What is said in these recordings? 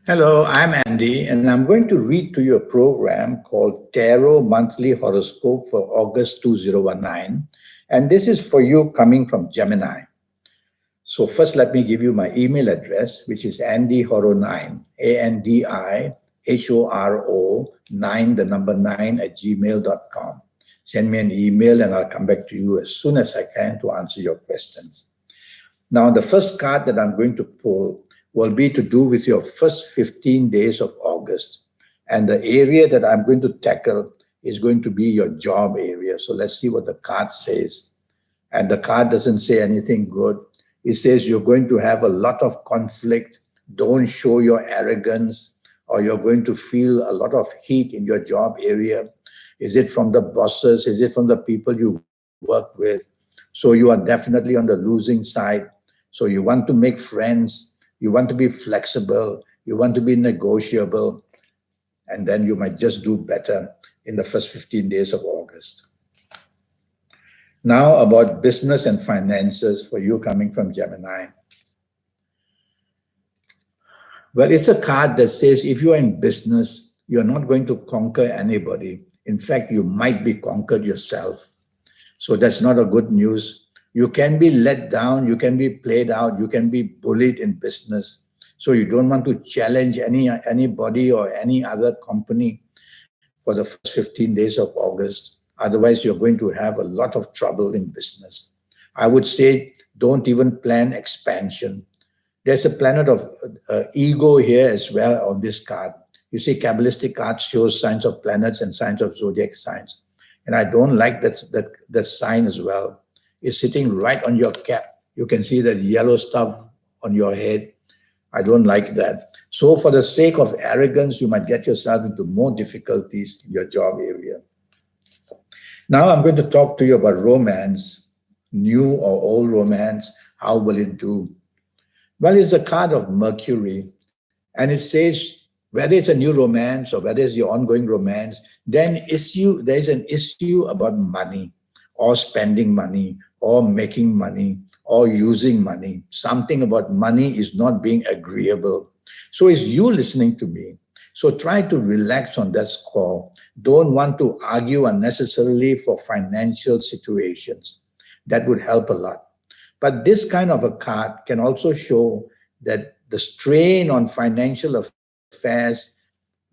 Hello, I'm Andy, and I'm going to read to you a program called Tarot Monthly Horoscope for August 2019. And this is for you coming from Gemini. So, first, let me give you my email address, which is andyhoro9, ANDIHORO 9, the number 9 at gmail.com. Send me an email, and I'll come back to you as soon as I can to answer your questions. Now, the first card that I'm going to pull will be to do with your first 15 days of August. And the area that I'm going to tackle is going to be your job area. So let's see what the card says. And the card doesn't say anything good. It says you're going to have a lot of conflict. Don't show your arrogance, or you're going to feel a lot of heat in your job area. Is it from the bosses? Is it from the people you work with? So you are definitely on the losing side. So you want to make friends, you want to be flexible, you want to be negotiable, and then you might just do better in the first 15 days of August. Now about business and finances for you coming from Gemini. Well, it's a card that says if you're in business, you're not going to conquer anybody. In fact, you might be conquered yourself. So that's not a good news. You can be let down, you can be played out, you can be bullied in business. So you don't want to challenge anybody or any other company for the first 15 days of August. Otherwise, you're going to have a lot of trouble in business. I would say don't even plan expansion. There's a planet of ego here as well on this card. You see, Kabbalistic cards shows signs of planets and signs of zodiac signs. And I don't like that sign as well. It's sitting right on your cap. You can see that yellow stuff on your head. I don't like that. So for the sake of arrogance, you might get yourself into more difficulties in your job area. Now I'm going to talk to you about romance, new or old romance. How will it do? Well, it's a card of Mercury, and it says whether it's a new romance or whether it's your ongoing romance, then there's an issue about money or spending money or making money or using money. Something about money is not being agreeable. So it's you listening to me. So try to relax on that score. Don't want to argue unnecessarily for financial situations. That would help a lot. But this kind of a card can also show that the strain on financial affairs,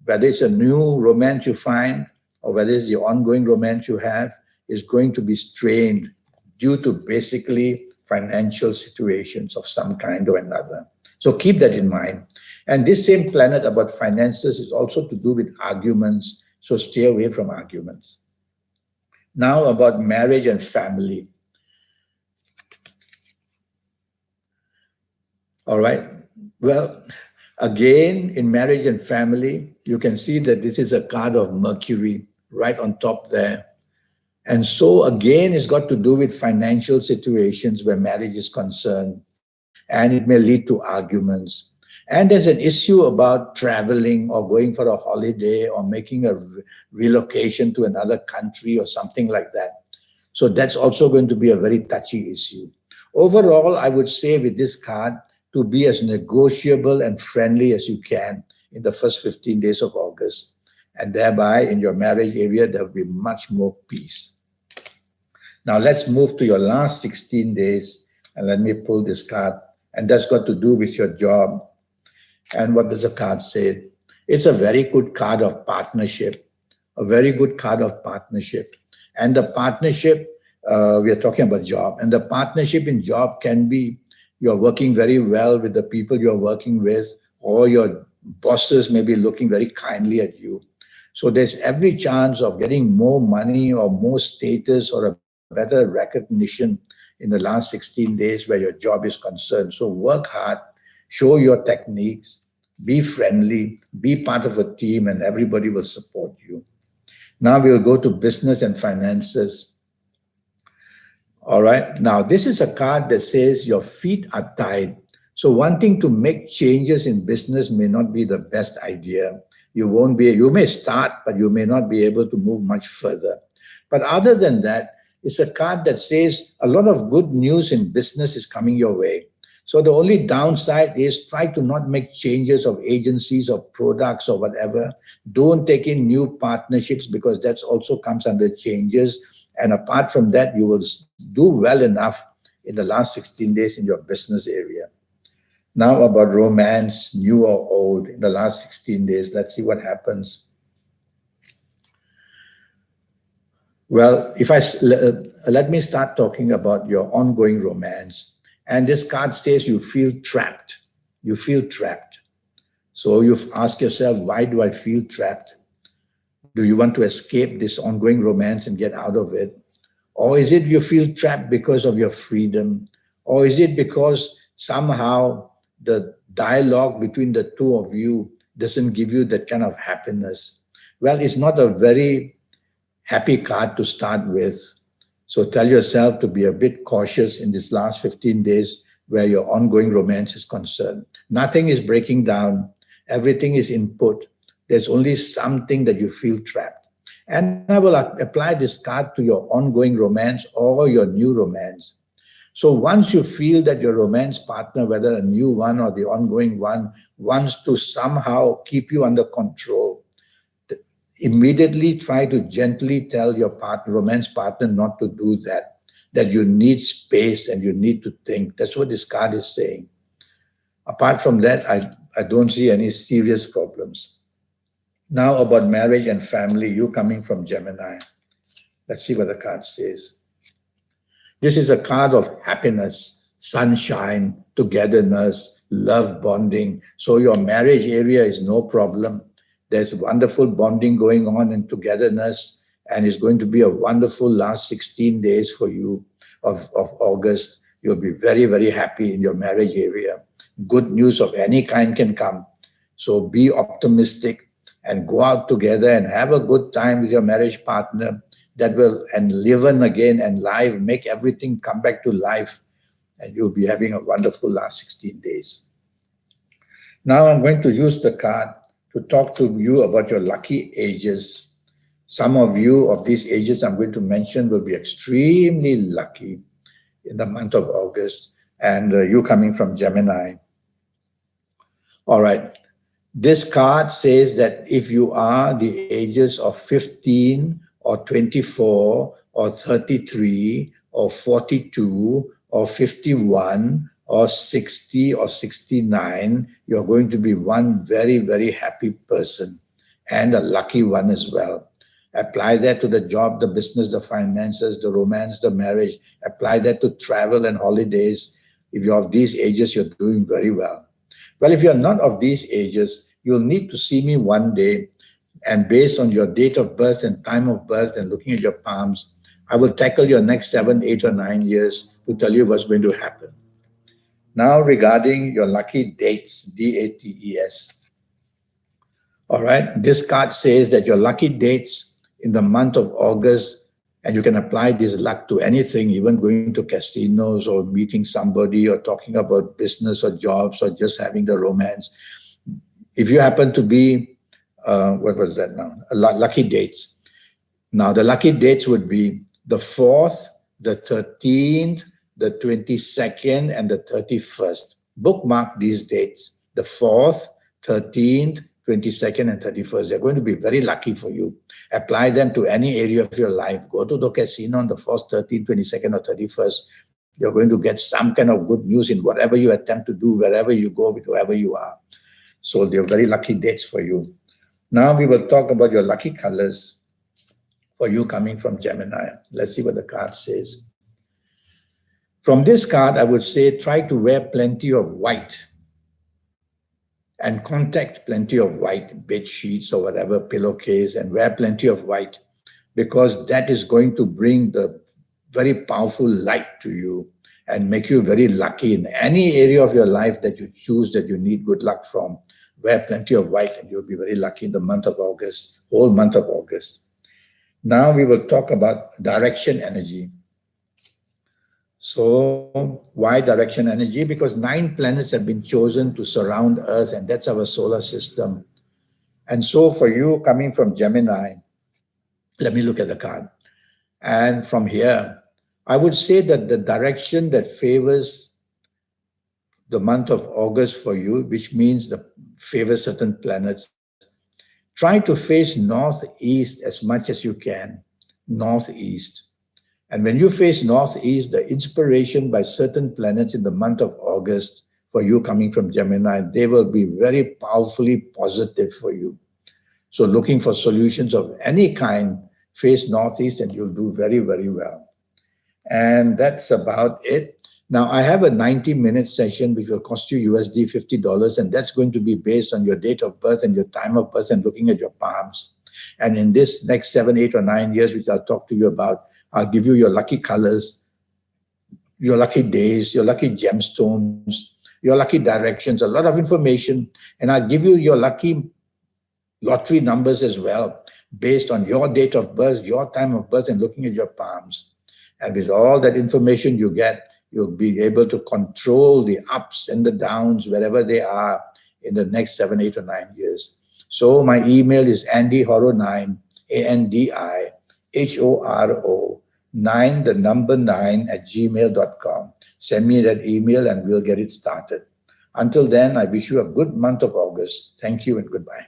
whether it's a new romance you find or whether it's the ongoing romance you have, is going to be strained due to basically financial situations of some kind or another. So keep that in mind. And this same planet about finances is also to do with arguments, so stay away from arguments. Now about marriage and family. All right. Well, again, in marriage and family, you can see that this is a card of Mercury right on top there. And so again, it's got to do with financial situations where marriage is concerned, and it may lead to arguments. And there's an issue about traveling or going for a holiday or making a relocation to another country or something like that. So that's also going to be a very touchy issue. Overall, I would say with this card to be as negotiable and friendly as you can in the first 15 days of August. And thereby in your marriage area, there will be much more peace. Now let's move to your last 16 days and let me pull this card. And that's got to do with your job. And what does the card say? It's a very good card of partnership, a very good card of partnership. And the partnership, we are talking about job. And the partnership in job can be you're working very well with the people you're working with, or your bosses may be looking very kindly at you. So there's every chance of getting more money or more status or a better recognition in the last 16 days where your job is concerned. So work hard, show your techniques, be friendly, be part of a team, and everybody will support you. Now we'll go to business and finances. All right. Now, this is a card that says your feet are tied. So wanting to make changes in business may not be the best idea. You may start, but you may not be able to move much further. But other than that, it's a card that says a lot of good news in business is coming your way. So the only downside is try to not make changes of agencies or products or whatever. Don't take in new partnerships because that's also comes under changes. And apart from that, you will do well enough in the last 16 days in your business area. Now about romance, new or old, in the last 16 days. Let's see what happens. Well, if let me start talking about your ongoing romance. And this card says you feel trapped. You feel trapped. So you've asked yourself, why do I feel trapped? Do you want to escape this ongoing romance and get out of it? Or is it you feel trapped because of your freedom? Or is it because somehow the dialogue between the two of you doesn't give you that kind of happiness? Well, it's not a very happy card to start with. So tell yourself to be a bit cautious in this last 15 days where your ongoing romance is concerned. Nothing is breaking down. Everything is input. There's only something that you feel trapped. And I will apply this card to your ongoing romance or your new romance. So once you feel that your romance partner, whether a new one or the ongoing one, wants to somehow keep you under control, immediately try to gently tell your romance partner not to do that, that you need space and you need to think. That's what this card is saying. Apart from that, I don't see any serious problems. Now about marriage and family, you coming from Gemini. Let's see what the card says. This is a card of happiness, sunshine, togetherness, love bonding. So your marriage area is no problem. There's wonderful bonding going on and togetherness, and it's going to be a wonderful last 16 days for you of August. You'll be very, very happy in your marriage area. Good news of any kind can come. So be optimistic and go out together and have a good time with your marriage partner. That will enliven again and live, make everything come back to life, and you'll be having a wonderful last 16 days. Now I'm going to use the card to talk to you about your lucky ages. Some of you of these ages I'm going to mention will be extremely lucky in the month of August, and you coming from Gemini. All right. This card says that if you are the ages of 15 or 24 or 33 or 42 or 51 or 60 or 69, you're going to be one very, very happy person and a lucky one as well. Apply that to the job, the business, the finances, the romance, the marriage. Apply that to travel and holidays. If you're of these ages, you're doing very well. Well, if you're not of these ages, you'll need to see me one day, and based on your date of birth and time of birth and looking at your palms, I will tackle your next 7, 8, or 9 years to tell you what's going to happen. Now, regarding your lucky dates, DATES. All right, this card says that your lucky dates in the month of August, and you can apply this luck to anything, even going to casinos or meeting somebody or talking about business or jobs or just having the romance. If you happen to be, what was that now? Lucky dates. Now, the lucky dates would be the 4th, the 13th, the 22nd, and the 31st. Bookmark these dates. The 4th, 13th, 22nd, and 31st. They're going to be very lucky for you. Apply them to any area of your life. Go to the casino on the 1st, 13th, 22nd, or 31st. You're going to get some kind of good news in whatever you attempt to do, wherever you go, with whoever you are. So they're very lucky dates for you. Now we will talk about your lucky colors for you coming from Gemini. Let's see what the card says. From this card, I would say try to wear plenty of white and contact plenty of white bed sheets or whatever, pillowcase, and wear plenty of white, because that is going to bring the very powerful light to you and make you very lucky in any area of your life that you choose that you need good luck from. Wear plenty of white and you'll be very lucky in the month of August, whole month of August. Now we will talk about direction energy. So why direction energy? Because 9 planets have been chosen to surround Earth, and that's our solar system. And so for you coming from Gemini, let me look at the card. And from here, I would say that the direction that favors the month of August for you, which means the favor certain planets. Try to face northeast as much as you can. Northeast. And when you face northeast, the inspiration by certain planets in the month of August for you coming from Gemini, they will be very powerfully positive for you. So looking for solutions of any kind, face northeast and you'll do very, very well. And that's about it. Now, I have a 90-minute session which will cost you USD $50, and that's going to be based on your date of birth and your time of birth and looking at your palms. And in this next 7, 8, or 9 years, which I'll talk to you about, I'll give you your lucky colors, your lucky days, your lucky gemstones, your lucky directions, a lot of information. And I'll give you your lucky lottery numbers as well, based on your date of birth, your time of birth, and looking at your palms. And with all that information you get, you'll be able to control the ups and the downs, wherever they are, in the next 7, 8, or 9 years. So my email is andyhoro9, ANDIHORO, 9, the number 9, at gmail.com. Send me that email and we'll get it started. Until then, I wish you a good month of August. Thank you and goodbye.